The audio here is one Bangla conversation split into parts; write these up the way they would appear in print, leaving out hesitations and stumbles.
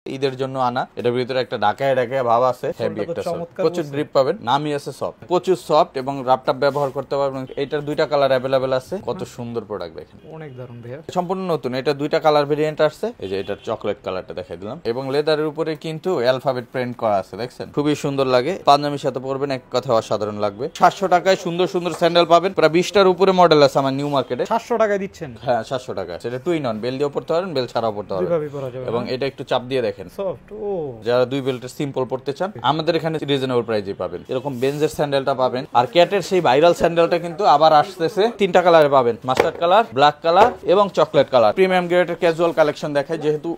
ঈদের জন্য আনা। এটার ভিতরে একটা ঢাকায় ঢাকায় ভাব আছে, হেভি একটা প্রচুর গ্রিপ পাবেন, নামই আছে সফট, প্রচুর সফট এবং ল্যাপটপ ব্যবহার করতে পারবেন। এটার দুইটা কালার अवेलेबल আছে। কত সুন্দর প্রোডাক্ট দেখেন, অনেক দারুণ ভাইয়া, সম্পূর্ণ নতুন। এটা দুইটা কালার ভেরিয়েন্ট আসছে। এই যে এটার চকলেট কালারটা দেখাই দিলাম এবং লেদারের উপরে কিন্তু অ্যালফাবেট প্রিন্ট করা আছে, দেখছেন খুবই সুন্দর লাগে। পাঞ্জাবির সাথে পরবেন, এক কথা অসাধারণ লাগবে। 700 টাকায় সুন্দর সুন্দর স্যান্ডেল পাবেন, প্রায় 20টার উপরে মডেল আছে আমার নিউ মার্কেটে। 700 টাকায় দিচ্ছেন? হ্যাঁ 700 টাকা। সেটা টুইন অন, বেল দিয়ে পড়তে পারেন, বেল ছাড়াও পড়তে পারেন এবং এটা একটু চাপ দিয়ে দেখেন সফট। ও যারা দুই বেল্টের সিম্পল পড়তে চান আমাদের এখানে রিজনেবল প্রাইসে পাবেন। এরকম বেঞ্জের স্যান্ডেলটা পাবেন। আর ক্যাটের সেই ভাইরাল স্যান্ডেলটা কিন্তু আবার আসতেছে, 3টা কালারে পাবেন, মাস্টার্ড কালার, ব্ল্যাক কালার এবং চকলেট কালার। প্রিমিয়াম গ্রেডের ক্যাজুয়াল কালেকশন দেখায়, যেহেতু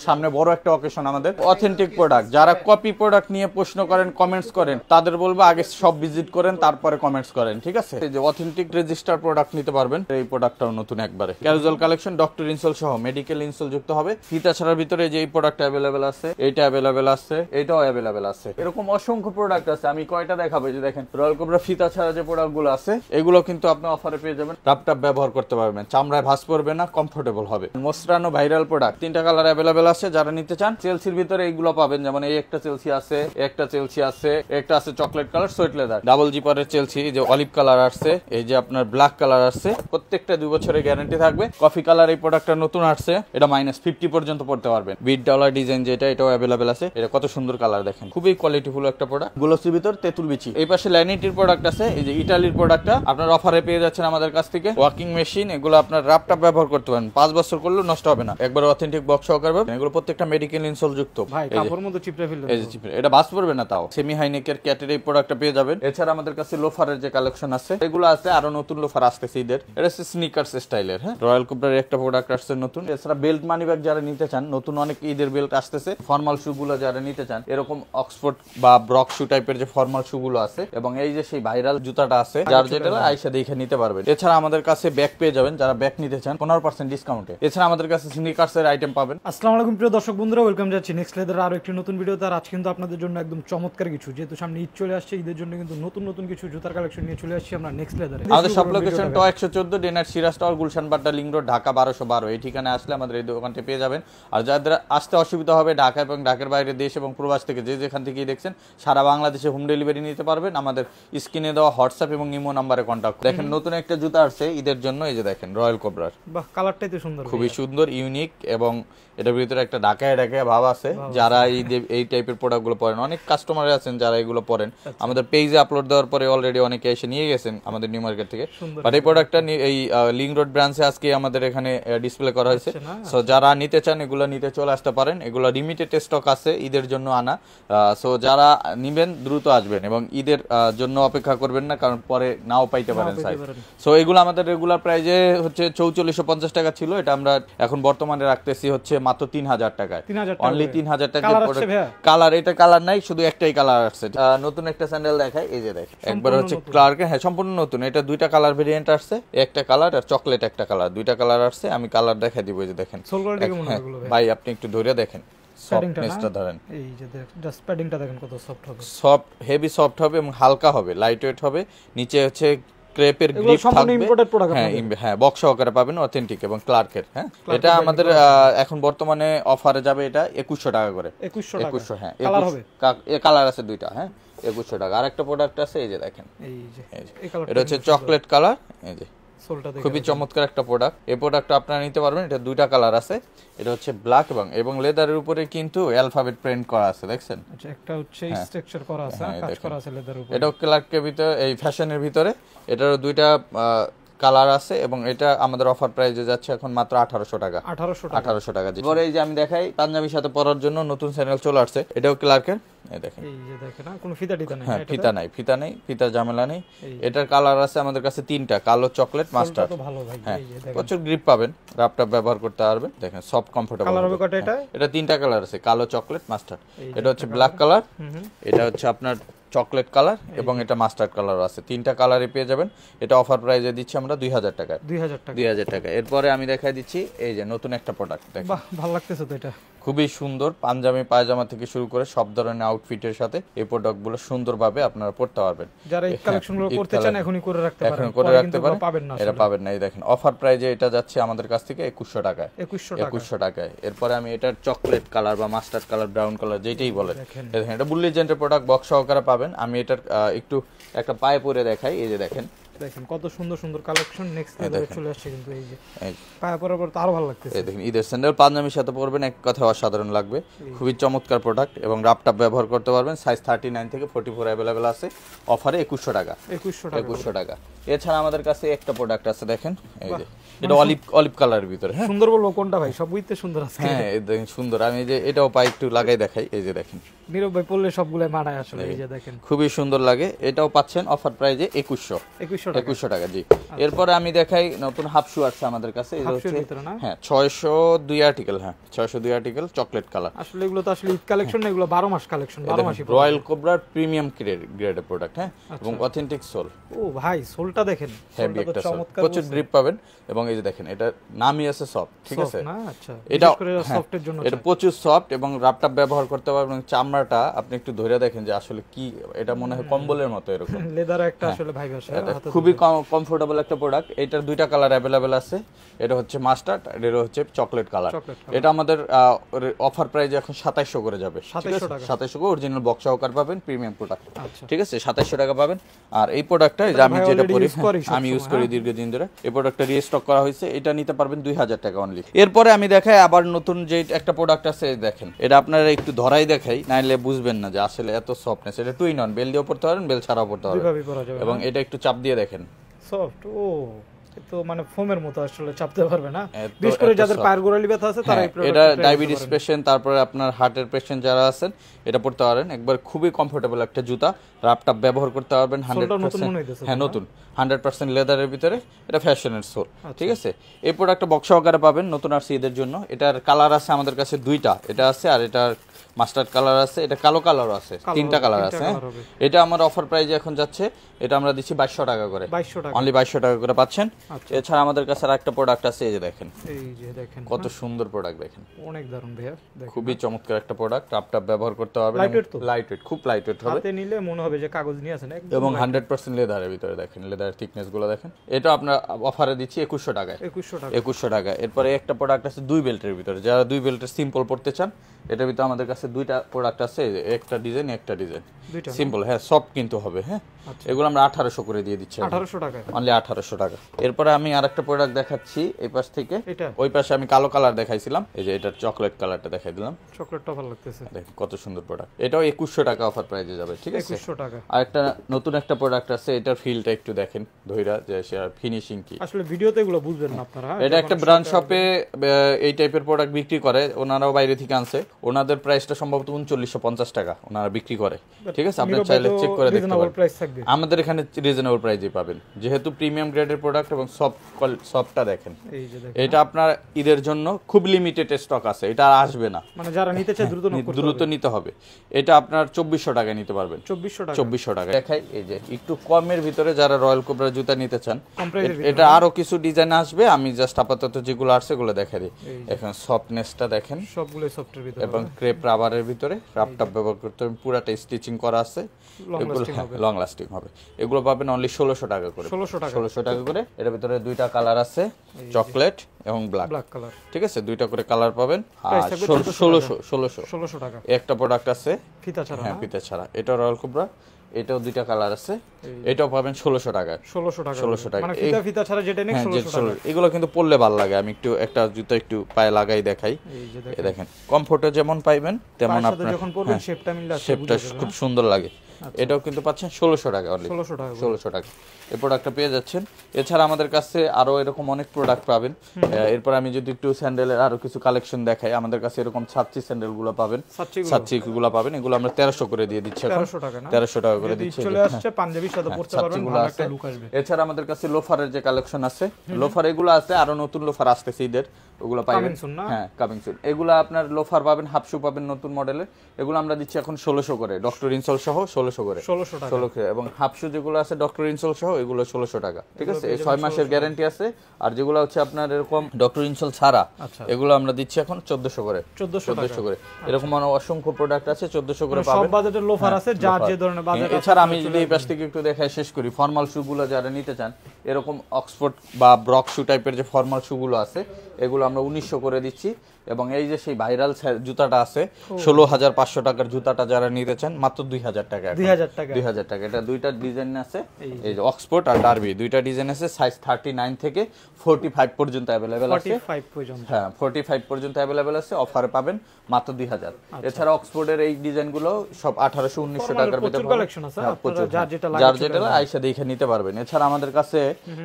সামনে বড় একটা অকেশন আমাদের। অথেন্টিক প্রোডাক্ট, যারা কপি প্রোডাক্ট নিয়ে প্রশ্ন করেন, কমেন্টস করেন, তাদের বলবো আগে সব ভিজিট করেন তারপরে কমেন্টস করেন, ঠিক আছে? এই যে অথেন্টিক রেজিস্টার প্রোডাক্ট নিতে পারবেন। এই প্রোডাক্টটাও নতুন একবারে ক্যাজুয়াল কালেকশন, ডক্টর ইনসোল সহ মেডিকেল ইনসোল যুক্ত হবে। ফিতা ছাড়ার ভিতরে যে এই প্রোডাক্ট अवेलेबल আছে, এইটা अवेलेबल আছে, এটাও अवेलेबल আছে। এরকম অসংখ্য প্রোডাক্ট আছে, আমি কয়টা দেখাবো। যে দেখেন রয়্যাল কোবরা ফিতা ছাড়া যে প্রোডাক্টগুলো আছে, এগুলো কিন্তু আপনি অফারে পেয়ে যাবেন। ল্যাপটপ ব্যবহার করতে পারবেন, চামড়ায় ভাঁজ পড়বে না, কমফোর্টেবল হবে। মোস্টরানো ভাইরাল প্রোডাক্ট, 3টা কালার अवेलेबल আছে। যারা নিতে চান চেলসির ভিতরে এইগুলো পাবেন, যেমন এই একটা চেলসি আছে, একটা চেলসি আছে, একটা আছে chocolate colour suede leather, double জিপারের চেলসি, যে অলিভ কালার আসছে, এই যে আপনার ব্ল্যাক কালার আসছে, প্রত্যেকটা 2 বছরের গ্যারান্টি থাকবে। কফি কালার এই প্রোডাক্টটা নতুন আসছে, এটা -50 পর্যন্ত পড়তে পারবেন। বিট ডলার ডিজাইন যেটা, এটাও अवेलेबल আছে। এটা কত সুন্দর কালার দেখেন, খুবই কোয়ালিটিফুল একটা প্রোডাক্ট। গ্লোসির ভিতর তেঁতুল বিচি। এই পাশে ল্যানিটির প্রোডাক্ট আছে, এই যে ইতালির প্রোডাক্টটা আপনার অফারে পেয়ে যাচ্ছেন আমাদের কাছ থেকে। ওয়াকিং মেশিন, এগুলো আপনার ল্যাপটপ ব্যবহার করতে পারেন, 5 বছর করলেও নষ্ট হবে না, একবার অথেন্টিক বক্স সহকারে পাবেন। এগুলো প্রত্যেকটা মেডিকেল ইনসোল যুক্ত। ভাই কাপড়ের মধ্যে চিপড়ে ফেললে, এই যে চিপড়ে, এটা বাস পড়বে না তাও। সেমি হাইনেকের ক্যাটের এই প্রোডাক্টটা পেয়ে যাবেন। এছাড়া আমাদের কাছে লোফারের যে কালেকশন আছে এগুলো আছে, আরো নতুন লোফার আসতেছে ঈদের। এটা হচ্ছে স্নিকার্স স্টাইলের। হ্যাঁ, রয়্যাল কোবরার একটা প্রোডাক্ট আসছে নতুন। এছাড়া বেল্ট মানিব্যাগ যারা নিতে চান, নতুন অনেক ঈদের বেল্ট আসতেছে। ফর্মাল শু গুলো যারা নিতে চান, এরকম অক্সফোর্ড বা ব্রক শু টাইপের যে ফর্মাল শু গুলো আছে, এবং এই যে সেই ভাইরাল জুতাটা আছে, যার যেটা আইসা দেখে নিতে পারবেন। এছাড়া আমাদের কাছে ব্যাগ পেয়ে যাবেন, যারা ব্যাগ নিতে চান 15% ডিসকাউন্টে। এছাড়া আমাদের কাছে স্নিকার্স এর আইটেম পাবেন। আসসালামু আলাইকুম প্রিয় দর্শক বন্ধুরা, ওয়েলকাম যাচ্ছি নেক্সট লেদার আরো একটি নতুন ভিডিওতে। আর আজ কিন্তু আপনাদের জন্য একদম চমৎকার কিছু, যেহেতু সামনে ঈদ চলে আসছে, ঈদের জন্য কিন্তু নতুন নতুন কিছু জুতার কালেকশন নিয়ে চলে আসছি আমরা নেক্সট লেদারে। আমাদের সব লোকেশন ট 114 ডেনার Siraj tower, Gulshan Badda link road, Dhaka 1212। এই ঠিকানায় আসলে আমাদের এই দোকানটি পেয়ে যাবেন। আর যাদের আসতে অসুবিধা হবে, ঢাকা এবং ঢাকার বাইরে দেশ এবং প্রবাস থেকে যে যেখান থেকেই দেখছেন, সারা বাংলাদেশে হোম ডেলিভারি নিতে পারবেন। আমাদের স্ক্রিনে দেওয়া হোয়াটসঅ্যাপ এবং ইমো নাম্বারে কন্ট্যাক্ট। দেখেন নতুন একটা জুতা আসছে ঈদের জন্য, এই যে দেখেন রয়্যাল কোবরার। বাহ, কালারটাই তো সুন্দর, খুবই সুন্দর, ইউনিক, এবং এটার ভিতরে একটা ঢাকায় ঢাকায় ভাব আছে। যারা এই টাইপের প্রোডাক্টগুলো পরেন, অনেক কাস্টমার আছেন যারা এগুলো পরেন, আমাদের পেজে আপলোড দেওয়ার পরে অলরেডি অনেকে এসে নিয়ে গেছেন আমাদের নিউ মার্কেট থেকে। বাট এই প্রোডাক্টটা এই লিংক রোড ব্রাঞ্চে আজকে আমাদের এখানে ডিসপ্লে করা হয়েছে। সো যারা নিতে চান এগুলো নিতে চলে আসতে পারেন। এগুলো লিমিটেড স্টক আছে, ঈদের জন্য আনা। সো যারা নিবেন দ্রুত আসবেন এবং ঈদের জন্য অপেক্ষা করবেন না, কারণ পরে নাও পাইতে পারেন সাইজ। সো এগুলো আমাদের রেগুলার প্রাইজে হচ্ছে 4450 টাকা ছিল, এটা আমরা এখন বর্তমানে রাখতেছি হচ্ছে মাত্র 3000 টাকায়, অনলি 3000 টাকা। কালার, এটা কালার নাই, শুধু একটাই কালার আসছে। নতুন একটা স্যান্ডেল দেখাই, এই যে দেখেন একবার হচ্ছে ক্লার্ক। হ্যাঁ, সম্পূর্ণ নতুন। এটা 2টা কালার ভেরিয়েন্ট আসছে, একটা কালার আর চকলেট একটা কালার, 2টা কালার আসছে। আমি কালার দেখাই দিব, এই যে দেখেন ভাই, আপনি একটু ধরে দেখেন, সফটনেসটা ধরেন, এই যে জাস্ট প্যাডিংটা দেখেন কত সফট হবে, সফট, হেভি সফট হবে এবং হালকা হবে, লাইট ওয়েট হবে। নিচে হচ্ছে ক্রেপের গ্রিপ থাকবে। হ্যাঁ, বক্স সহকারে পাবেন, অথেন্টিক এবং ক্লার্কের। হ্যাঁ, এটা আমাদের এখন বর্তমানে অফারে যাবে, এটা 2100 টাকা করে। 2100, হ্যাঁ, কালার আছে 2টা। হ্যাঁ, 2100 টাকা। আরেকটা প্রোডাক্ট আছে, এই যে দেখেন, এটা হচ্ছে চকলেট কালার। এই যে খুবই চমৎকার একটা প্রোডাক্ট। এই প্রোডাক্টটা আপনারা নিতে পারবেন। এটা 2টা কালার আছে, এটা হচ্ছে ব্ল্যাক এবং লেদারের উপরে কিন্তু অ্যালফাবেট প্রিন্ট করা আছে, দেখছেন। আচ্ছা, একটা হচ্ছে স্ট্রাকচার করা আছে, কাজ করা আছে লেদারের উপরে। এটাও ক্লার্কের ভিতরে, এই ফ্যাশনের ভিতরে। এটারও 2টা কালার আছে এবং এটা আমাদের অফার প্রাইসে যাচ্ছে এখন মাত্র 1800 টাকা। 1800 টাকা। পরে এই যে আমি দেখাই পাঞ্জাবির সাথে পরার জন্য নতুন স্যান্ডেল চলে আসছে, এটাও ক্লার্কের। এই দেখেন, এই যে দেখেন না, কোনো ফিতা নাই। হ্যাঁ, ফিতা নাই, ফিতার ঝামেলা নেই। এটার কালার আছে আমাদের কাছে 3টা, কালো, চকলেট, মাস্টার্ড। হ্যাঁ, প্রচুর গ্রিপ পাবেন, ল্যাপটপ ব্যবহার করতে পারবেন। দেখেন সব কমফোর্টেবল। কালার হবে কয়টা এটা? এটা 3টা কালার আছে, কালো, চকলেট, মাস্টার্ড। এটা হচ্ছে ব্ল্যাক কালার, এটা হচ্ছে আপনার চকলেট কালার এবং এটা মাস্টার্ড কালার আছে। 3টা কালারে পেয়ে যাবেন। এটা অফার প্রাইসে দিচ্ছি আমরা 2000 টাকায়। 2000 টাকা। এরপরে আমি দেখাই দিচ্ছি এই যে নতুন একটা প্রোডাক্ট, দেখেন। বাহ, ভালো লাগতেছে তো, এটা খুবই সুন্দর, পাঞ্জাবি পায়জামা থেকে শুরু করে সব ধরনের আউটফিটের সাথে এই প্রোডাক্টগুলো সুন্দরভাবে আপনারা পড়তে পারবেন। যারা এই কালেকশনগুলো করতে চান এখনই করে রাখতে পারেন, এখন করে রাখতে পারেন, পাবেন না, এটা পাবেন না। এই দেখেন অফার প্রাইজে এটা যাচ্ছে আমাদের কাছ থেকে 2100 টাকায়, 2100 টাকায়। এরপরে আমি এটার চকলেট কালার বা মাস্টার্ড কালার, ব্রাউন কালার যেটাই বলেন, দেখেন এটা বুল লিজেন্ডের প্রোডাক্ট, বক্স সহকারে পাবেন। আমি এটার একটু একটা পায়ে পরে দেখাই। এই যে দেখেন কত সুন্দর সুন্দর কালেকশন নেক্সট লেভেলে চলে আসছে, কিন্তু এই যে পায়ে পরার পর তো আরো ভালো লাগতেছে। এই দেখেন ঈদের স্যান্ডেল পাঞ্জাবির সাথে পরবেন, এক কথা অসাধারণ লাগবে। খুবই চমৎকার প্রোডাক্ট এবং রাপটাপ ব্যবহার করতে পারবেন। সাইজ 39 থেকে 44 अवेलेबल আছে, অফারে 2100 টাকা। 2100 টাকা। এছাড়া আমাদের কাছে একটা প্রোডাক্ট আছে, দেখেন এই যে এটা অলিভ কালারের ভিতরে। হ্যাঁ সুন্দর বলবো কোনটা ভাই, সবইতে সুন্দর আছে। হ্যাঁ এই দেখেন সুন্দর, আমি যে এটাও পাই একটু লাগাই দেখাই। এই যে দেখেন নীরব ভাই পড়লে সবগুলাই মানায় আসলে। এই যে দেখেন খুবই সুন্দর লাগে, এটাও পাচ্ছেন অফার প্রাইজে 2100 টাকা। জি এরপরে আমি দেখাই নতুন হাফ শু আছে আমাদের কাছে। এই হচ্ছে হ্যাঁ 602 আর্টিকেল, হ্যাঁ 602 আর্টিকেল চকলেট কালার। আসলে এগুলো তো আসলে ঈদ কালেকশন না, এগুলো 12 মাস কালেকশন, 12 মাসই রয়্যাল কোবরার প্রিমিয়াম গ্রেডের প্রোডাক্ট। হ্যাঁ এবং অথেন্টিক সোল। ও ভাই সোলটা দেখেন, হেভি একটা সোল, প্রচুর গ্রিপ পাবেন। এবং এই যে দেখেন এটা নামই আছে সফট, ঠিক আছে না? আচ্ছা এটা সফটের জন্য এটা প্রচুর সফট এবং রাপটাপ ব্যবহার করতে পারবেন। চামড়াটা আপনি একটু ধরে দেখেন যে আসলে কি, এটা মনে হয় কম্বলের মতো এরকম লেদার একটা আসলে ভাইব আসে। খুবই কমফোর্টেবল একটা প্রোডাক্ট। এটার দুইটা কালার अवेलेबल আছে, এটা হচ্ছে মাস্টার্ড আর এটা হচ্ছে চকলেট কালার। এটা আমাদের অফার প্রাইস এখন 2700 করে যাবে। 2700 করে অরিজিনাল বক্স সহকার পাবেন, প্রিমিয়াম প্রোডাক্ট, ঠিক আছে 2700 টাকা পাবেন। আর এই প্রোডাক্টটা যে আমি যেটা পরি, আমি ইউজ করি দীর্ঘদিন ধরে, এই প্রোডাক্টটা রিস্টক করা হয়েছে, এটা নিতে পারবেন 2000 টাকা অনলি। এরপরে আমি দেখাই আবার নতুন যে একটা প্রোডাক্ট আছে, দেখেন এটা আপনারা একটু ধরাই দেখাই, নাইলে বুঝবেন না যে আসলে এত সফটনেস। এটা টুইন অন, বেল দিয়েও পড়তে পারেন, বেল ছাড়াও পড়তে পারেন, এবং এটা একটু চাপ দিয়ে দেখেন সফট। ও তো মানে ফোমের মতো আসলে চাপতে পারবে না, বিশেষ করে যাদের পায়ের গোড়ালি ব্যথা আছে তারা এই প্রোডাক্ট, এটা ডায়াবেটিস পেশেন্ট, তারপরে আপনার হার্টের পেশেন্ট যারা আছেন এটা পড়তে পারেন। একবার খুবই কমফোর্টেবল একটা জুতা, রাপটাপ ব্যবহার করতে পারবেন। 100% হ্যাঁ নতুন 100% লেদারের ভিতরে, এটা ফ্যাশনের সোল, ঠিক আছে। এই প্রোডাক্টটা বক্স সহকারে পাবেন, নতুন আর ঈদের জন্য। এটার কালার আছে আমাদের কাছে দুইটা, এটা আছে আর এটার মাস্টার্ড কালার আছে, এটা কালো কালারও আছে, তিনটা কালার আছে। এটা আমার অফার প্রাইজে এখন যাচ্ছে, এটা আমরা দিচ্ছি 2200 টাকা করে, অনলি 2200 টাকা করে পাচ্ছেন। এছাড়া আমাদের কাছে আরেকটা প্রোডাক্ট আছে, এই যে দেখেন, কত সুন্দর প্রোডাক্ট, দেখেন অনেক দারুণ ভাইয়া, খুবই চমৎকার একটা প্রোডাক্ট। রাপটাপ ব্যবহার করতে পারবেন, লাইটওয়েট, খুব লাইটওয়েট হবে, হাতে নিলে মনে হবে যে কাগজ নিয়ে আছেন, এবং 100% লেদারের ভিতরে। দেখেন লেদারের থিকনেস গুলো দেখেন। এটা আপনার অফারে দিচ্ছি 2100 টাকায়, 2100 টাকা। এরপরে একটা প্রোডাক্ট আছে দুই বেল্টের ভিতরে, যারা দুই বেল্টের সিম্পল পড়তে চান, এটার ভিতরে আমাদের কাছে দুইটা প্রোডাক্ট আছে, একটা ডিজাইন সিম্পল, হ্যাঁ সফট কিন্তু হবে। হ্যাঁ এগুলো আমরা 1800 করে দিয়ে দিচ্ছি, 1800 টাকা, অনলি 1800 টাকা। এরপরে আমি আরেকটা প্রোডাক্ট দেখাচ্ছি এই পাশ থেকে। ওই পাশে আমি কালো কালার দেখাইছিলাম, এই যে এটার চকলেট কালারটা দেখাই দিলাম, চকলেটটা ভালো লাগতেছে, দেখেন কত সুন্দর প্রোডাক্ট। এটাও 2100 টাকা অফার প্রাইসে যাবে, ঠিক আছে 2100 টাকা। আর একটা নতুন একটা প্রোডাক্ট আছে, এটার ফিলটা একটু দেখেন ধইরা, যে ফিনিশিং কি, আসলে ভিডিওতে এগুলো বুঝবেন না আপনারা। এটা একটা ব্র্যান্ড শপে এই টাইপের প্রোডাক্ট বিক্রি করে, ওনারাও বাইরে থেকে আনছে, ওনাদের প্রাইসটা সম্ভবত 3950 টাকা ওনারা বিক্রি করে, ঠিক আছে। আপনি চাইলে চেক করে দেখতে পারেন, আমাদের এখানে রিজনেবল প্রাইসে পাবেন, যেহেতু প্রিমিয়াম গ্রেডের প্রোডাক্ট এবং সফটটা দেখেন। এটা আপনার ঈদের জন্য খুব লিমিটেড স্টক আছে, এটা আর আসবে না, মানে যারা নিতে চায় দ্রুত নিতে হবে। এটা আপনার 2400 টাকায় নিতে পারবেন, 2400 টাকা দেখাই। এই যে একটু কমের ভিতরে যারা রয়্যাল কোবরা জুতা নিতে চান, এটা আরো কিছু ডিজাইন আসবে, আমি জাস্ট আপাতত যেগুলো আসছে সেগুলো দেখাই দিই। এখন সফটনেসটা দেখেন, সবগুলো সফটের ভিতরে এবং ক্রেপ রাবারের ভিতরে, রাপটাপ ব্যবহার করতে হবে, পুরাটা স্টিচিং করা আছে, লং লাস্টিং হবে। এগুলো পাবেন অনলি 1600 টাকা করে, 1600 টাকা করে। এর ভিতরে দুইটা কালার আছে, চকলেট এবং ব্ল্যাক কালার, ঠিক আছে, দুইটা করে কালার পাবেন। আর 1600 টাকা। একটা প্রোডাক্ট আছে ফিতা ছাড়া, হ্যাঁ ফিতা ছাড়া, এটা রয়্যাল কোবরা, এটাও দুইটা কালার আছে, এটাও পাবেন 1600 টাকায়, 1600 টাকা, মানে ফিতা ছাড়া যেটা নেই 1600 টাকা। এগুলো কিন্তু পরলে ভালো লাগে, আমি একটু একটা জুতা একটু পায়ে লাগাই দেখাই, এই দেখেন কমফোর্টে যেমন পাইবেন তেমন আপনার যখন পরবেন শেপটা মিললে শেপটা খুব সুন্দর লাগে। এটাও কিন্তু পাচ্ছেন 1600 টাকা অনলি, 1600 টাকা এই প্রোডাক্টটা পেয়ে যাচ্ছেন। এছাড়া আমাদের কাছে আরো এরকম অনেক প্রোডাক্ট পাবেন। এরপর আমি যদি একটু স্যান্ডেলের আরো কিছু কালেকশন দেখাই, আমাদের কাছে এরকম ছাত্রী স্যান্ডেল গুলো পাবেন, ছাত্রী গুলো পাবেন, এগুলো আমরা 1300 করে দিয়ে দিচ্ছি এখন, 1300 টাকা করে দিচ্ছি, চলে আসছে পাঞ্জাবির সাথে পড়তে পারবেন, ভালো একটা লুক আসবে। এছাড়া আমাদের কাছে লোফারের যে কালেকশন আছে, লোফার এগুলো আছে, আরো নতুন লোফার আসতেছে ঈদের, ওগুলো পাবেন, হ্যাঁ কামিং সুন। এগুলো আপনার লোফার পাবেন, হাফ শু পাবেন নতুন মডেলের, এগুলো আমরা দিচ্ছি এখন 1600 করে, ডক্টর ইনসোল সহ 1600 করে 1600 টাকা 1600 এবং হাফ শু যেগুলো আছে ডক্টর ইনসোল সহ এগুলো 1600 টাকা, ঠিক আছে। এই 6 মাসের গ্যারান্টি আছে। আর যেগুলো হচ্ছে আপনার এরকম ডক্টর ইনসোল ছাড়া এগুলো আমরা দিচ্ছি এখন 1400 করে 1400 করে। এরকম অসংখ্য প্রোডাক্ট আছে 1400 করে পাবেন। সব বাজেটের লোফার আছে, যার যে ধরনের বাজেট। এছাড়া আমি যদি এই পাশ থেকে একটু দেখাই শেষ করি, ফর্মাল শু গুলো যারা নিতে চান, এরকম অক্সফোর্ড বা ব্রক শু টাইপের যে ফর্মাল শু গুলো আছে এগুলো আমরা 1900 করে দিচ্ছি। এবং এই যে সেই ভাইরাল জুতাটা আছে 16500 টাকার জুতাটা যারা নিতে চান মাত্র 2000 টাকা। 2000 টাকা। এটা দুইটা ডিজাইন আছে, এই যে অক্সফোর্ড আর ডার্বি দুইটা ডিজাইন আছে। সাইজ 39 থেকে 45 পর্যন্ত अवेलेबल আছে। 45 পর্যন্ত, হ্যাঁ 45 পর্যন্ত अवेलेबल আছে। অফারে পাবেন মাত্র 2000। এছাড়া অক্সফোর্ডের এই ডিজাইনগুলো সব 1800-1900 টাকার ভিতরে পাবেন। যার যেটা আইসা দেখে নিতে পারবেন। এছাড়া আমাদের কাছে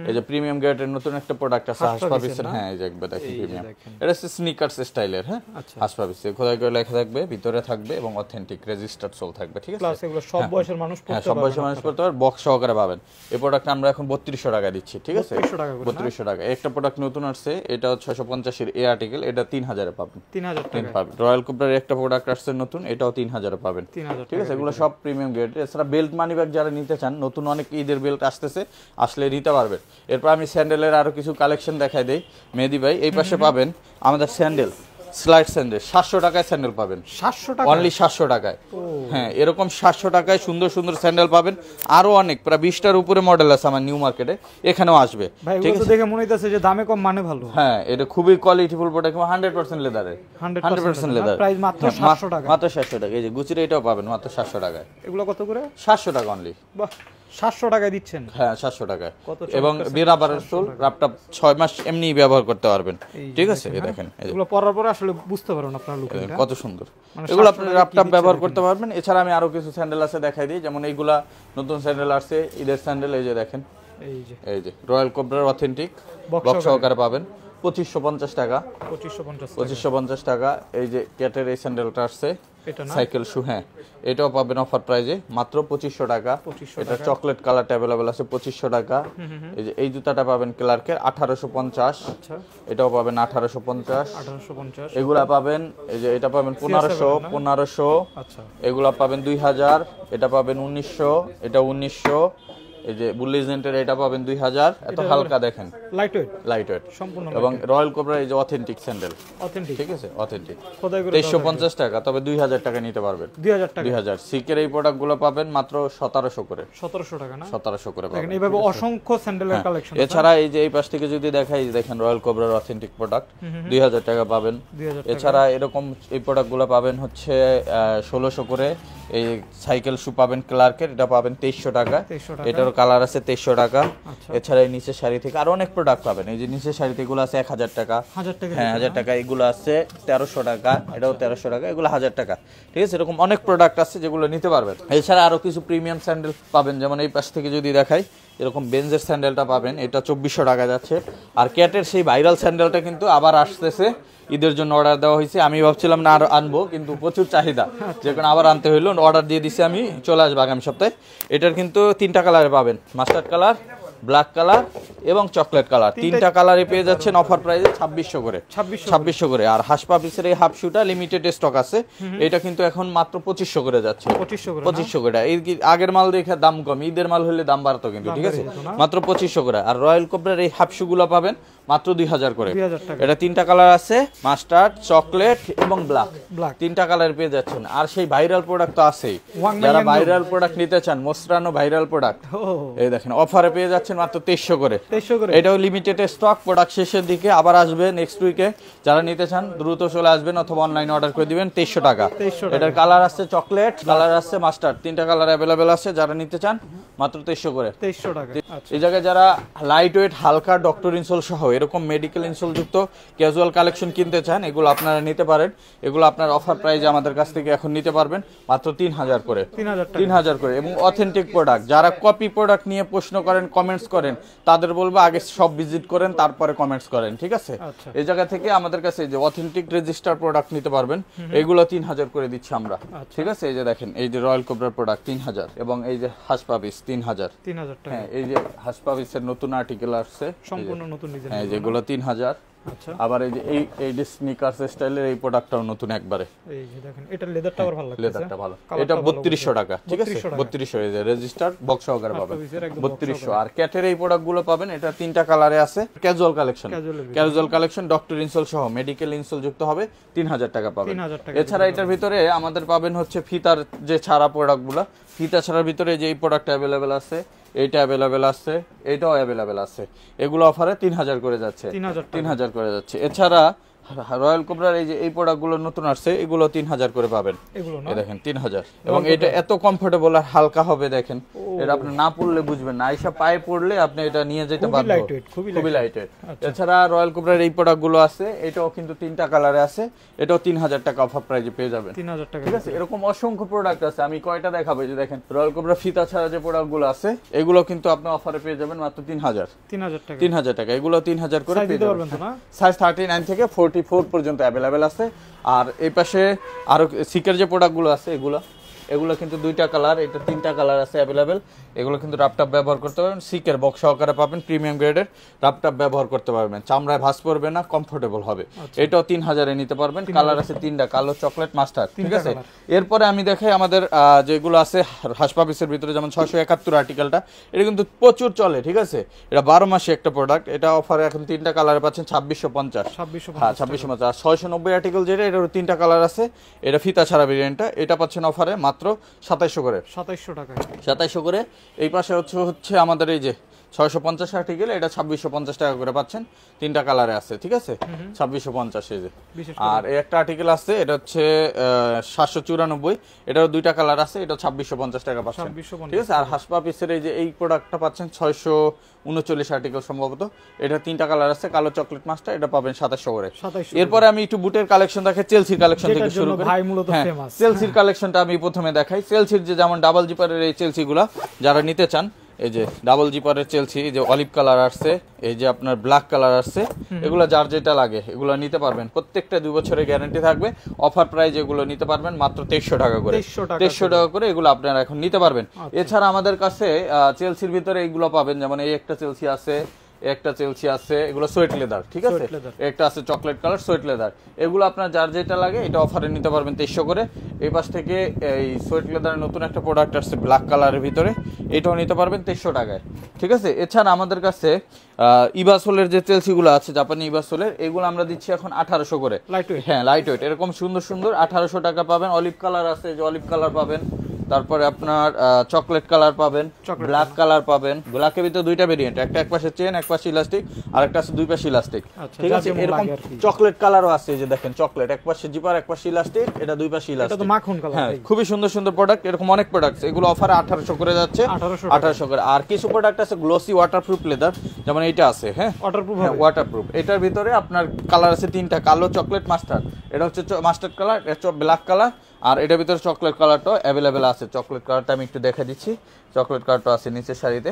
এই যে প্রিমিয়াম গ্রেডের নতুন একটা প্রোডাক্ট আছে হাসপাবিসের, হ্যাঁ এই যে একবার দেখেন প্রিমিয়াম। এটা হচ্ছে স্নিকার্স স্টাইলের, হ্যাঁ হাসপাবিসে খোদাই করে লেখা থাকবে, ভিতরে থাকবে এবং অথেন্টিক রেজিস্টার্ড সোল থাকবে, ঠিক আছে। প্লাস এগুলো সব বয়সের মানুষ পড়তে পারবে, সব বয়সের মানুষ পড়তে পারবে, বক্স সহকারে পাবেন। এই প্রোডাক্ট আমরা এখন 3200 টাকা দিচ্ছি, ঠিক আছে। 3200 টাকা। একটা প্রোডাক্ট নতুন আসছে, এটা 650 এর এ আর্টিকেল, এটা 3000 এ পাবেন। 3000 টাকা পাবেন। রয়্যাল কোবরার একটা প্রোডাক্ট আসছে নতুন, এটাও 3000 এ পাবেন, ঠিক আছে। এগুলো সব প্রিমিয়াম গ্রেড। এছাড়া বেল্ট মানি ব্যাগ যারা নিতে চান, নতুন অনেক ঈদের বেল্ট আসতেছে, আসলে নিতে পারবেন। এরপর আমি স্যান্ডেলের আরো কিছু কালেকশন দেখাই দেই। মেহেদী ভাই এই পাশে পাবেন আমাদের স্যান্ডেল, স্লাইড স্যান্ডেল 700 টাকায় স্যান্ডেল পাবেন। 700 টাকা, অনলি 700 টাকায়। হ্যাঁ এরকম 700 টাকায় সুন্দর সুন্দর স্যান্ডেল পাবেন। আরো অনেক প্রায় 20টার উপরে মডেল আছে আমার নিউ মার্কেটে, এখানেও আসবে। ঠিক আছে, দেখে মনে হইতাছে যে দামে কম মানে ভালো। হ্যাঁ এটা খুবই কোয়ালিটিফুল প্রোডাক্ট, 100% লেদারের, 100% লেদার। প্রাইস মাত্র 700 টাকা। মাত্র 700 টাকা। এই যে গুচির এটাও পাবেন মাত্র 700 টাকায়। এগুলো কত করে? 700 টাকা অনলি। বাহ, 700 টাকায় দিচ্ছেন? হ্যাঁ 700 টাকায়। এবং বিরাবারের সোল রাপটা 6 মাস এমনি ব্যবহার করতে পারবেন, ঠিক আছে। এই দেখেন এগুলো পরার পরে আসলে বুঝতে পারবেন আপনারা লুকটা কত সুন্দর। এগুলো আপনি রাপটা ব্যবহার করতে পারবেন। এছাড়া আমি আরো কিছু স্যান্ডেল আছে দেখাই দিই, যেমন এইগুলা নতুন স্যান্ডেল আসছে, ঈদের স্যান্ডেল। এই যে দেখেন, এই যে রয়্যাল কোবরার অথেন্টিক বক্স সহকারে পাবেন 2550 টাকা। 2550 টাকা। এই যে ক্যাটের এই স্যান্ডেলটা আসছে সাইকেল শু, হ্যাঁ এটাও পাবেন অফার প্রাইজে মাত্র 2500 টাকা। এটা চকলেট কালারটা अवेलेबल আছে 2500 টাকা। এই যে এই জুতাটা পাবেন ক্লার্কের 1850। এটাও পাবেন 1850। এগুলা পাবেন, এই যে এটা পাবেন 1500। আচ্ছা এগুলা পাবেন 2000। এটা পাবেন 1900। এটা 1900। এই যে বুল লিজেন্ডের এটা পাবেন 2000। এত হালকা দেখেন, লাইট ওয়েট সম্পূর্ণ। এবং রয়্যাল কোবরা এই যে অথেন্টিক স্যান্ডেল, ঠিক আছে অথেন্টিক 2350 টাকা। তবে 2000 টাকা নিতে পারবেন। 2000 সিকের এই প্রোডাক্টগুলো পাবেন মাত্র 1700 করে। 1700 টাকা না? 1700 করে পাবেন। এইভাবে অসংখ্য স্যান্ডেলের কালেকশন। এছাড়া এই যে এই পাশ থেকে যদি দেখাই, দেখেন রয়্যাল কোবরার অথেন্টিক প্রোডাক্ট 2000 টাকা পাবেন। এছাড়া এরকম এই প্রোডাক্টগুলো পাবেন হচ্ছে 1600 করে। এই সাইকেল শু পাবেন ক্লার্কের, এটা পাবেন 2300 টাকা। এটার কালার আছে 2300 টাকা। এছাড়া এই নিচের শাড়ি থেকে আরো অনেক প্রোডাক্ট পাবেন। এই যে নিচের শাড়ি থেকে এগুলো আছে 1000 টাকা। হ্যাঁ 1000 টাকা। এগুলো আছে 1300 টাকা। এটাও 1300 টাকা। এগুলো 1000 টাকা, ঠিক আছে। এরকম অনেক প্রোডাক্ট আছে যেগুলো নিতে পারবেন। এছাড়া আরো কিছু প্রিমিয়াম স্যান্ডেল পাবেন, যেমন এই পাশ থেকে যদি দেখাই, এরকম বেঞ্জের স্যান্ডেলটা পাবেন, এটা 2400 টাকা যাচ্ছে। আর ক্যাটের সেই ভাইরাল স্যান্ডেলটা কিন্তু আবার আসতেছে, ঈদের জন্য অর্ডার দেওয়া হয়েছে। আমি ভাবছিলাম না আর আনবো, কিন্তু প্রচুর চাহিদা, যে কারণে আবার আনতে হইলো। অর্ডার দিয়ে দিছি, আমি চলে আসবো আগামী সপ্তাহে। এটার কিন্তু 3টা কালারে পাবেন, মাস্টার্ড কালার, ব্ল্যাক কালার এবং চকলেট কালার। 3টা কালারে পেয়ে যাচ্ছেন অফার প্রাইসে 2600 করে। 2600 করে। আর হাসপাবিসের এই হাফ শুটা লিমিটেড স্টক আছে, এটা কিন্তু এখন মাত্র 2500 করে যাচ্ছে। 2500 করে। এই আগের মাল দেখে দাম কম, ঈদের মাল হলে দাম বাড়তো কিন্তু, ঠিক আছে। মাত্র 2500 করে। আর রয়্যাল কোবরার এই হাফ শুগুলো পাবেন মাত্র 2000 করে। এটা 3টা কালার আছে, মাস্টার্ড, চকলেট এবং ব্ল্যাক। 3টা কালার পেয়ে যাচ্ছেন। আর সেই ভাইরাল প্রোডাক্ট তো আছেই, যারা ভাইরাল প্রোডাক্ট নিতে চান, মোস্টরানো ভাইরাল প্রোডাক্ট, এই দেখেন অফারে পেয়ে যাচ্ছেন মাত্র 2300 করে। এটাও লিমিটেড স্টক, প্রোডাক্ট শেষের দিকে আবার আসবে নেক্সট উইকে। যারা নিতে চান দ্রুত চলে আসবেন অথবা অনলাইনে অর্ডার করে দিবেন। 2300 টাকা। এটার কালার আছে চকলেট, কালার আছে মাস্টার্ড, 3টা কালার अवेलेबल আছে। যারা নিতে চান মাত্র 2300 করে। 2300 টাকা। এই জায়গায় যারা লাইট ওয়েট হালকা ডক্টর ইনসোল সহ এরকম মেডিকেল ইনসোল যুক্ত ক্যাজুয়াল কালেকশন কিনতে চান, এগুলো আপনারা নিতে পারেন। এগুলো আপনার অফার প্রাইসে আমাদের কাছ থেকে এখন নিতে পারবেন মাত্র 3000 করে। 3000 করে। এবং অথেন্টিক প্রোডাক্ট, যারা কপি প্রোডাক্ট নিয়ে প্রশ্ন করেন, কমেন্টস করেন, তাদের বলবো আগে সব ভিজিট করেন, তারপরে কমেন্টস করেন, ঠিক আছে। এই জায়গা থেকে আমাদের কাছে যে অথেন্টিক রেজিস্টার প্রোডাক্ট নিতে পারবেন, এগুলো 3000 করে দিচ্ছি আমরা, ঠিক আছে। এই যে দেখেন, এই যে রয়্যাল কোবরার প্রোডাক্ট 3000, এবং এই যে হাসপাবিস 3000 টাকা। হ্যাঁ এই যে হাসপাবিসের নতুন আর্টিকেল আসছে, সম্পূর্ণ নতুন ডিজাইন। হ্যাঁ যেগুলো 3000। আচ্ছা আবার এই যে এই যে স্নিকার্স স্টাইলের এই প্রোডাক্টটাও নতুন একবারে। এই যে দেখেন এটা লেদারটা আবার ভালো লাগছে, লেদারটা ভালো, এটা 3200 টাকা, ঠিক আছে 3200 এই যে রেজিস্টার বক্স সহকারে পাবেন 3200। আর ক্যাটের এই প্রোডাক্টগুলো পাবেন, এটা তিনটা কালারে আছে। ক্যাজুয়াল কালেকশন ডক্টর ইনসোল সহ মেডিকেল ইনসোল যুক্ত হবে 3000 টাকা পাবেন। এছাড়া এটার ভিতরে আমাদের পাবেন হচ্ছে ফিতার যে ছাড়া প্রোডাক্টগুলো, ফিতা ছাড়ার ভিতরে যে এই প্রোডাক্ট অ্যাভেলেবেল আছে, এইটা অ্যাভেলেবেল আছে, এটাও অ্যাভেলেবেল আছে। এগুলো অফারে 3000 করে যাচ্ছে, 3000 করে যাচ্ছে। এছাড়া রয়্যাল কোবরার এই যে এই প্রোডাক্টগুলো নতুন আসছে, এগুলো 3000 করে পাবেন। এই দেখেন 3000, এবং এটা এত কমফোর্টেবল আর হালকা হবে দেখেন, এটা আপনি না পড়লে বুঝবেন না, আইসা পায়ে পড়লে আপনি এটা নিয়ে যেতে পারবেন, খুবই লাইটওয়েট। এছাড়া রয়্যাল কোবরার এই প্রোডাক্টগুলো আছে, এটাও কিন্তু তিনটা কালারে আছে, এটাও 3000 টাকা অফার প্রাইজে পেয়ে যাবেন, 3000 টাকা, ঠিক আছে। এরকম অসংখ্য প্রোডাক্ট আছে, আমি কয়টা দেখাবো। যে দেখেন রয়্যাল কোবরা ফিতা ছাড়া যে প্রোডাক্টগুলো আছে, এগুলো কিন্তু আপনি অফারে পেয়ে যাবেন মাত্র 3000 টাকা, 3000 টাকা। এগুলো 3000 করে পেয়ে যাবেন। সাইজ 39 থেকে 44 পর্যন্ত অ্যাভেলেবেল আছে। আর এই পাশে আরো সিকের যে প্রোডাক্টগুলো আছে, এগুলো কিন্তু দুইটা কালার, এটা তিনটা কালার আছে অ্যাভেলেবেল। এগুলো কিন্তু রাপটাপ ব্যবহার করতে পারবেন, সিকের বক্স সহকারে পাবেন, প্রিমিয়াম গ্রেডের রাপটাপ ব্যবহার করতে পারবেন, চামড়ায় ভাঁজ পড়বে না, কমফোর্টেবল হবে। এটাও 3000 এ নিতে পারবেন। কালার আছে তিনটা, কালো, চকলেট, মাস্টার্ড, ঠিক আছে। এরপরে আমি দেখাই আমাদের যেগুলো আছে হাসপাপিসের ভিতরে, যেমন 671 আর্টিকেলটা, এটা কিন্তু প্রচুর চলে, ঠিক আছে। এটা 12 মাসে একটা প্রোডাক্ট, এটা অফারে এখন তিনটা কালারে পাচ্ছেন 2650, হ্যাঁ 2650। আর 690 আর্টিকেল যেটা, এটারও তিনটা কালার আছে, এটা ফিতা ছাড়া ভেরিয়েন্টটা, এটা পাচ্ছেন অফারে মাত্র 2700 করে, 2700 করে। এই পাশে হচ্ছে আমাদের এই যে 650 আর্টিকেল, এটা 2650 টাকা করে পাচ্ছেন, তিনটা কালারে আছে, ঠিক আছে 2650 এই যে। আর এই একটা আর্টিকেল আছে, এটা হচ্ছে 794, এটারও দুইটা কালার আছে, এটা 2650 টাকা পাচ্ছেন, ঠিক আছে। আর হাসপাপিসের এই যে এই প্রোডাক্টটা পাচ্ছেন 639 আর্টিকেল সম্ভবত, এটা তিনটা কালার আছে, কালো, চকলেট, মাস্টার, এটা পাবেন 2700 করে। এরপরে আমি একটু বুটের কালেকশন দেখাই, চেলসির কালেকশন থেকে শুরু করি। চেলসির কালেকশনটা আমি প্রথমে দেখাই। চেলসির যে যেমন ডাবল জিপারের এই চেলসিগুলা যারা নিতে চান, এই যে ডাবল জিপারের চেলসি, এই যে অলিভ কালার আসছে, এই যে আপনার ব্ল্যাক কালার আসছে, এগুলো যার যেটা লাগে এগুলো নিতে পারবেন। প্রত্যেকটা 2 বছরের গ্যারান্টি থাকবে। অফার প্রাইস এগুলো নিতে পারবেন মাত্র 2300 টাকা করে, 2300 টাকা করে এগুলো আপনারা এখন নিতে পারবেন। এছাড়া আমাদের কাছে চেলসির ভিতরে এইগুলো পাবেন, যেমন এই একটা চেলসি আছে, একটা চেলসি আছে, এগুলো সোয়েট লেদার, ঠিক আছে। একটা আছে চকলেট কালার সোয়েট লেদার, এগুলো আপনার যার যেটা লাগে এটা অফারে নিতে পারবেন 2300 করে। এই পাশ থেকে এই সোয়েট লেদারের নতুন একটা প্রোডাক্ট আসছে ব্ল্যাক কালারের ভিতরে, এটাও নিতে পারবেন 2300 টাকায়, ঠিক আছে। এছাড়া আমাদের কাছে ইভাসোলের যে চেলসিগুলো আছে, জাপানি ইভাসোলের, এগুলো আমরা দিচ্ছি এখন 1800 করে, হ্যাঁ লাইট ওয়েট, এরকম সুন্দর সুন্দর 1800 টাকা পাবেন। অলিভ কালার আছে, যে অলিভ কালার পাবেন, তারপরে আপনার চকলেট কালার পাবেন, ব্ল্যাক কালার পাবেন। ব্ল্যাকের ভিতরে দুইটা ভেরিয়েন্ট, একটা এক পাশে চেন, এক পাশে ইলাস্টিক, আর একটা আছে দুই পাশে ইলাস্টিক, ঠিক আছে। এরকম চকলেট কালারও আছে, যে দেখেন চকলেট, এক পাশে জিপার, এক পাশে ইলাস্টিক, এটা দুই পাশে ইলাস্টিক, এটা তো মাখন কালার। হ্যাঁ, খুবই সুন্দর সুন্দর প্রোডাক্ট, এরকম অনেক প্রোডাক্ট, এগুলো অফারে 1800 করে যাচ্ছে, 1800 করে। আর কিছু প্রোডাক্ট আছে গ্লোসি ওয়াটারপ্রুফ লেদার, যেমন এইটা আছে, হ্যাঁ ওয়াটারপ্রুফ। এটার ভিতরে আপনার কালার আছে তিনটা, কালো, চকলেট, মাস্টার্ড। এটা হচ্ছে মাস্টার্ড কালার, এটা ব্ল্যাক কালার, আর এটার ভিতরে চকলেট কালারটাও অ্যাভেলেবেল আছে। চকলেট কালারটা আমি একটু দেখা দিচ্ছি, চকলেট কালারটা আছে নিচের সারিতে।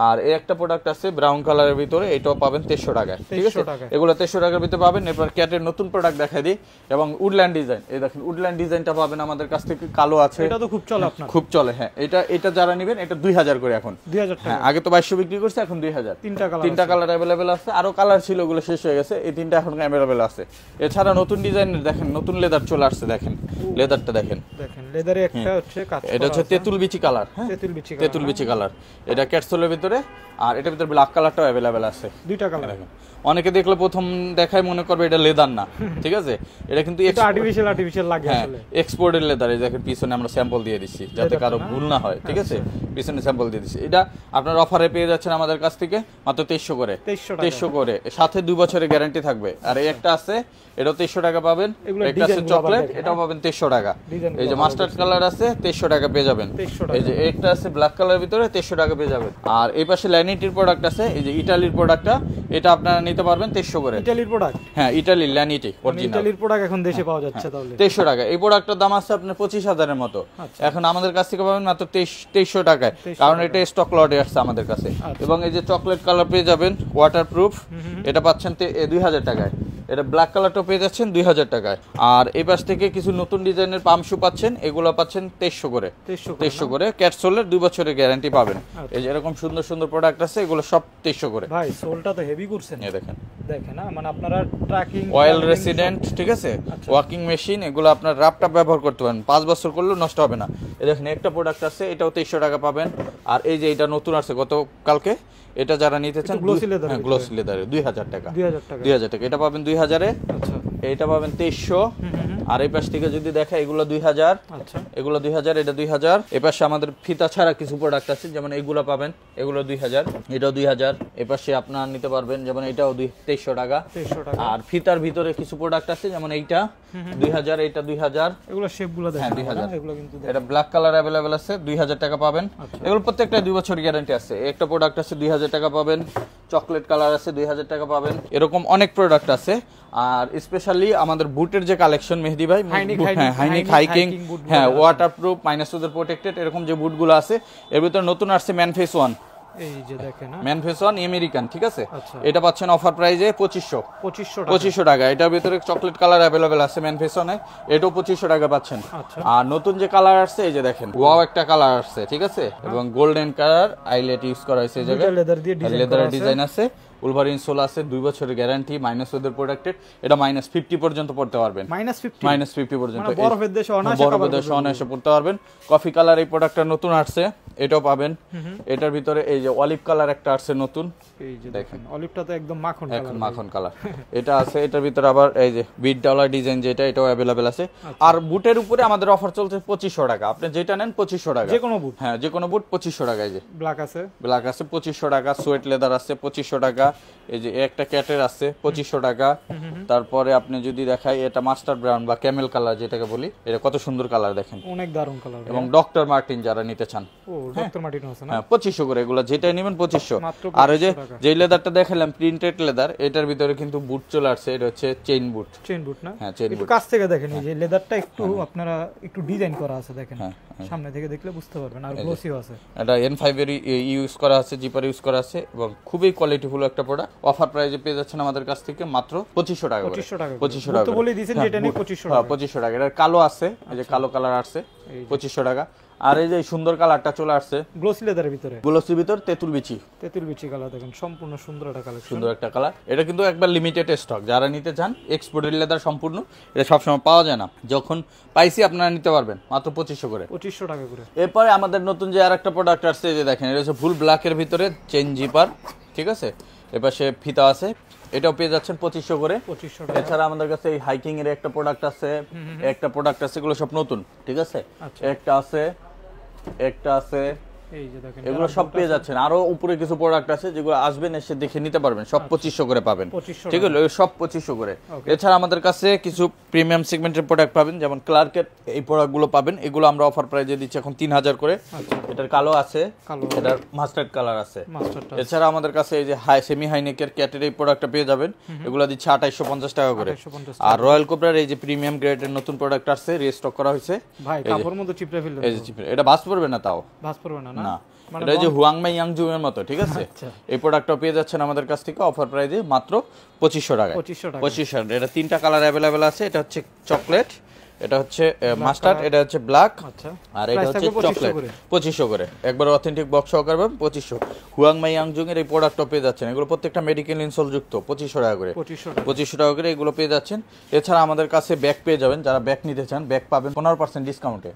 আর এই একটা প্রোডাক্ট আছে ব্রাউন কালারের ভিতরে, এটাও পাবেন 2300 টাকায়, ঠিক আছে। এগুলো 2300 টাকার ভিতরে পাবেন। এরপর ক্যাটের নতুন প্রোডাক্ট দেখাই দিই, এবং উডল্যান্ড ডিজাইন, এই দেখেন উডল্যান্ড ডিজাইনটা পাবেন আমাদের কাছ থেকে, কালো আছে, এটা তো খুব চলে আপনার, খুব চলে, হ্যাঁ। এটা যারা নেবেন এটা 2000 করে এখন, 2000 টাকা, হ্যাঁ আগে তো 2200 বিক্রি করছে, এখন 2000। তিনটা কালার অ্যাভেলেবেল আছে, আরো কালার ছিল, ওগুলো শেষ হয়ে গেছে, এই তিনটা এখন অ্যাভেলেবেল আছে। এছাড়া নতুন ডিজাইনের দেখেন, নতুন লেদার চলে আসছে, দেখেন লেদারটা দেখেন, লেদারে একটা হচ্ছে কাজ, এটা হচ্ছে তেঁতুল বিচি কালার, হ্যাঁ তেঁতুল বিচি কালার, এটা ক্যাটসোলের ভিতরে। আর এটার ভিতরে ব্ল্যাক কালারটাও অ্যাভেলেবেল আছে, দুইটা কালার। অনেকে দেখলে প্রথম দেখায় মনে করবে এটা লেদার না, ঠিক আছে, এটা কিন্তু আর্টিফিশিয়াল লাগে আসলে, এক্সপোর্টেড লেদার। এই দেখেন পিছনে আমরা স্যাম্পল দিয়ে দিচ্ছি, যাতে কারো ভুল না হয়, ঠিক আছে, পিছনে স্যাম্পল দিয়ে দিচ্ছি। এটা আপনার অফারে পেয়ে যাচ্ছেন আমাদের কাছ থেকে মাত্র 2300 করে, 2300 করে, সাথে 2 বছরের গ্যারান্টি থাকবে। আর এই একটা আছে, এটাও 2300 টাকা পাবেন। একটা আছে চকলেট, এটাও পাবেন 2300 টাকা। এই যে মাস্টার্ড কালার আছে, 2300 টাকা পেয়ে যাবেন। এই যে একটা আছে ব্ল্যাক কালারের ভিতরে, 2300 টাকা পেয়ে যাবেন। আর এই পাশে ল্যানিটির প্রোডাক্ট আছে, এই যে ইতালির প্রোডাক্টটা, এটা আপনারা নিতে পারবেন 2300 করে। ইতালির প্রোডাক্ট, হ্যাঁ ইতালির ল্যানিটি অরিজিনাল, ইতালির প্রোডাক্ট এখন দেশে পাওয়া যাচ্ছে তাহলে 2300 টাকা। এই প্রোডাক্টটার দাম আছে আপনার 25000 এর মতো, এখন আমাদের কাছ থেকে পাবেন মাত্র 2300 টাকায়, কারণ এটা স্টক লটে আসছে আমাদের কাছে। এবং এই যে চকলেট কালার পেয়ে যাবেন ওয়াটারপ্রুফ, এটা পাচ্ছেন 2000 টাকায়, এটা ব্ল্যাক কালারটা পেয়ে যাচ্ছেন 2000 টাকায়। আর এই পাশ থেকে কিছু নতুন ডিজাইনের পাম শু পাচ্ছেন, এগুলো পাচ্ছেন 2300 করে। 2300 করে ক্যাটসোলের 2 বছরের গ্যারান্টি পাবেন। এই যে এরকম সুন্দর সুন্দর প্রোডাক্ট আছে, এগুলো সব 2300 করে। ভাই সোলটা তো হেভি করছেন, এই দেখেন না মানে আপনারা ট্র্যাকিং অয়েল রেসিডেন্ট, ঠিক আছে, ওয়াকিং মেশিন, এগুলো আপনার রাপটা ব্যবহার করতে পারেন, 5 বছর করলেও নষ্ট হবে না। এই দেখেন একটা প্রোডাক্ট আছে, এটাও 2300 টাকা পাবেন। আর এই যে এটা নতুন আছে গত কালকে, এটা যারা নিতে চান গ্লোসি লেদারে 2000 টাকা। 2000 টাকা এটা পাবেন 2000 এ। আচ্ছা এটা পাবেন 2300। আর এই পাশ থেকে যদি দেখা এগুলো 2000, আচ্ছা এগুলো 2000, এটা 2000। এই পাশে আমাদের ফিতা ছাড়া কিছু প্রোডাক্ট আছে, যেমন এগুলো পাবেন, এগুলো 2000, এটাও 2000। এই পাশে আপনারা নিতে পারবেন, যেমন এটাও 2300 টাকা। আর ফিতার ভিতরে কিছু প্রোডাক্ট আছে, যেমন এইটা 2000, এইটা 2000। এগুলো শেপগুলো দেখেন, হ্যাঁ 2000। এগুলো কিন্তু এটা ব্ল্যাক কালার अवेलेबल আছে, 2000 টাকা পাবেন। এগুলো প্রত্যেকটা 2 বছর গ্যারান্টি আছে। একটা প্রোডাক্ট আছে 2000 টাকা পাবেন, চকলেট কালার আছে 2000 টাকা পাবেন। এরকম অনেক প্রোডাক্ট আছে। আর স্পেশালি আমাদের বুটের যে কালেকশন মেহেদি ভাই, হ্যাঁ হাইনিক হাইকিং, হ্যাঁ ওয়াটারপ্রুফ, মাইনাস ওদের প্রোটেক্টেড, এরকম যে বুটগুলো আছে, এর ভিতরে নতুন আসছে ম্যানফেস 1। এই যে দেখেন ম্যানফেস 1 আমেরিকান, ঠিক আছে, এটা পাচ্ছেন অফার প্রাইজে 2500 টাকা। এটার ভিতরে চকলেট কালার अवेलेबल আছে ম্যানফেস 1 এ, এটাও 2500 টাকা পাচ্ছেন। আর নতুন যে কালার আসছে, এই যে দেখেন ওয়াও একটা কালার আসছে, ঠিক আছে, এবং গোল্ডেন কালার আইলেট ইউজ করা হয়েছে, এই জায়গায় লেদার ডিজাইন আছে, উলভারিন সোল আছে, 2 বছরের গ্যারান্টি, মাইনাস ওদের প্রোডাক্টেড। এটা -50 পর্যন্ত পড়তে পারবেন, -50 পর্যন্ত, বরফের দেশে অনায়াসে পড়তে পারবেন। কফি কালার এই প্রোডাক্টটা নতুন আসছে, এটাও পাবেন। এটার ভিতরে এই যে অলিভ কালার একটা আসছে নতুন, এই যে দেখেন অলিভটা তো একদম মাখন কালার এটা আছে। এটার ভিতরে আবার এই যে বিট ডলার ডিজাইন যেটা, এটাও अवेलेबल আছে। আর বুটের উপরে আমাদের অফার চলছে 2500 টাকা। আপনি যেটা নেন 2500 টাকা, যে কোনো বুট, হ্যাঁ যে কোনো বুট 2500 টাকা। এই যে ব্ল্যাক আছে 2500 টাকা, সোয়েট লেদার আছে 2500 টাকা, এই যে একটা ক্যাটের আছে 2500 টাকা। তারপরে আপনি যদি দেখাই, এটা মাস্টার ব্রাউন বা ক্যামেল কালার যেটাকে বলি, এটা কত সুন্দর কালার দেখেন, অনেক দারুণ কালার। এবং ডক্টর মার্টিন যারা নিতে চান, ও ডক্টর মার্টিন আছে না, হ্যাঁ 2500 করে, এগুলো যেটা নেবেন 2500। আর ওই যে লেদারটা দেখালাম প্রিন্টেড লেদার, এটার ভিতরে কিন্তু বুট চলে আসছে, এটা হচ্ছে চেইন বুট না, হ্যাঁ চেইন বুট। কাছ থেকে দেখেন, এই যে লেদারটা একটু আপনারা একটু ডিজাইন করা আছে, দেখেন সামনে থেকে দেখলে বুঝতে পারবেন। আর গ্লোসিও আছে, এটা N5 এর ইউজ করা আছে, জিপার ইউজ করা আছে, এবং খুবই কোয়ালিটিফুল একটা প্রোডাক্ট। অফার প্রাইসে পেয়ে যাচ্ছেন আমাদের কাছ থেকে মাত্র 2500 টাকা। 2500 টাকা বলে দিয়েছেন, যেটা নিয়ে 2500 টাকা। এর কালো আছে, এই যে কালো কালার আসছে 2500 টাকা। আর এই যে সুন্দর কালারটা চলে আসছে গ্লোসি লেদারের ভিতরে, গ্লোসির ভিতর তেঁতুল বিচি কালার, দেখেন সম্পূর্ণ সুন্দর একটা কালেকশন, সুন্দর একটা কালার। এটা কিন্তু একবার লিমিটেড স্টক, যারা নিতে চান এক্সপোর্টেড লেদার সম্পূর্ণ, এটা সবসময় পাওয়া যায় না, যখন পাইছি আপনারা নিতে পারবেন মাত্র 2500 করে, 2500 টাকা করে। এরপরে আমাদের নতুন যে আরেকটা প্রোডাক্ট আসছে, যে দেখেন এটা হচ্ছে ফুল ব্ল্যাকের ভিতরে চেইন জিপার, ঠিক আছে, এপাশে ফিতা আছে, এটাও পেয়ে যাচ্ছেন 2500 করে। এছাড়া আমাদের কাছে এই হাইকিং এর একটা প্রোডাক্ট আছে, এগুলো সব নতুন, ঠিক আছে, একটা আছে এই যে দেখেন, এগুলো সব পেয়ে যাচ্ছেন। আরো উপরে কিছু প্রোডাক্ট আছে, যেগুলো আসবেন এসে দেখে নিতে পারবেন, সব 2500 করে পাবেন, ঠিক আছে, সব 2500 করে। এছাড়া আমাদের কাছে কিছু প্রিমিয়াম সেগমেন্টের প্রোডাক্ট পাবেন, যেমন ক্লার্কের এই প্রোডাক্টগুলো পাবেন, এগুলো আমরা অফার প্রাইসে দিচ্ছি এখন 3000 করে। এটার কালো আছে, এটার মাস্টার্ড কালার আছে। এছাড়া আমাদের কাছে এই যে সেমি হাইনেকের ক্যাটের এই প্রোডাক্টটা পেয়ে যাবেন, এগুলো দিচ্ছে 2850 টাকা করে। আর রয়্যাল কোবরার এই যে প্রিমিয়াম গ্রেডের নতুন প্রোডাক্ট আসছে, রিস্টক করা হয়েছে, ভাই কাপড়ের মতো চিপড়ে ফেললে, এই যে চিপড়ে, এটা ভাঁজ পড়বে না, তাও ভাঁজ পড়বে না, না এটা যে হুয়াংমাই ইয়াংজু এর মতো, ঠিক আছে। এই প্রোডাক্টটা পেয়ে যাচ্ছেন আমাদের কাছ থেকে অফার প্রাইসে মাত্র 2500 টাকা। 2500। এটা 3টা কালার अवेलेबल আছে, এটা হচ্ছে চকলেট, এটা হচ্ছে মাস্টার্ড, এটা হচ্ছে ব্ল্যাক, আর এটা হচ্ছে চকলেট। 2500 করে, একবার অথেন্টিক বক্স সহকারে 2500। হুয়াংমাই ইয়াংজুং এর এই প্রোডাক্টটা পেয়ে যাচ্ছেন, এগুলো প্রত্যেকটা মেডিকেল ইনসোল যুক্ত, 2500 টাকা করে, 2500 টাকা করে এগুলো পেয়ে যাচ্ছেন। এছাড়া আমাদের কাছে ব্যাগ পেয়ে যাবেন, যারা ব্যাগ নিতে চান ব্যাগ পাবেন 15% ডিসকাউন্টে,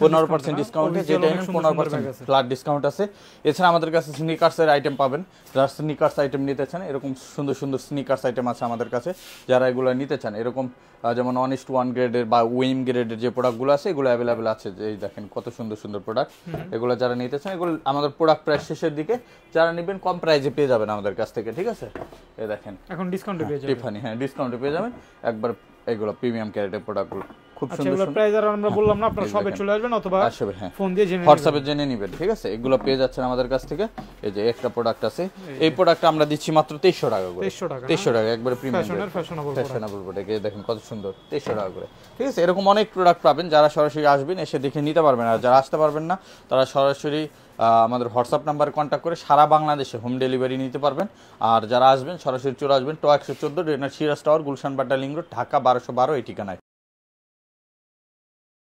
15% ডিসকাউন্টে, যেটা 15% ফ্ল্যাট ডিসকাউন্ট আছে। এছাড়া আমাদের কাছে স্নিকার্সের আইটেম পাবেন, যারা স্নিকার্স আইটেম নিতে চান, এরকম সুন্দর সুন্দর স্নিকার্স আইটেম আছে আমাদের কাছে, যারা এগুলো নিতে চান, এরকম যেমন 1:1 গ্রেডের বা উইম গ্রেডের যে প্রোডাক্টগুলো আছে, এগুলো अवेलेबल আছে। এই দেখেন কত সুন্দর সুন্দর প্রোডাক্ট, এগুলো যারা নিতে চান, এগুলো আমাদের প্রোডাক্ট প্রাইস শেষের দিকে যারা নেবেন কম প্রাইসে পেয়ে যাবেন আমাদের কাছ থেকে, ঠিক আছে। এই দেখেন এখন ডিসকাউন্টে পেয়ে যাবেন, টিফানি, হ্যাঁ ডিসকাউন্টে পেয়ে যাবেন একবার, এগুলো প্রিমিয়াম ক্যারেটের প্রোডাক্টগুলো খুব সুন্দর সুন্দর। প্রাইস আর আমরা বললাম না, আপনারা সবে চলে আসবেন অথবা ফোন দিয়ে জেনে হোয়াটসঅ্যাপে জেনে নেবেন, ঠিক আছে। এগুলো পেয়ে যাচ্ছেন আমাদের কাছ থেকে। এই যে একটা প্রোডাক্ট আছে, এই প্রোডাক্টটা আমরা দিচ্ছি মাত্র 2300 টাকা করে, 2300 টাকা একবারে প্রিমিয়াম ফ্যাশনেবল প্রোডাক্ট, এই দেখেন কত সুন্দর, 2300 টাকা করে, ঠিক আছে। এরকম অনেক প্রোডাক্ট পাবেন, যারা সরাসরি আসবেন এসে দেখে নিতে পারবেন, আর যারা আসতে পারবেন না তারা সরাসরি আমাদের হোয়াটসঅ্যাপ নাম্বারে কন্ট্যাক্ট করে সারা বাংলাদেশে হোম ডেলিভারি নিতে পারবেন। আর যারা আসবেন সরাসরি চলে আসবেন টো 114 ডেনার Siraj tower, Gulshan Badda link road, Dhaka 1212 এই ঠিকানায়।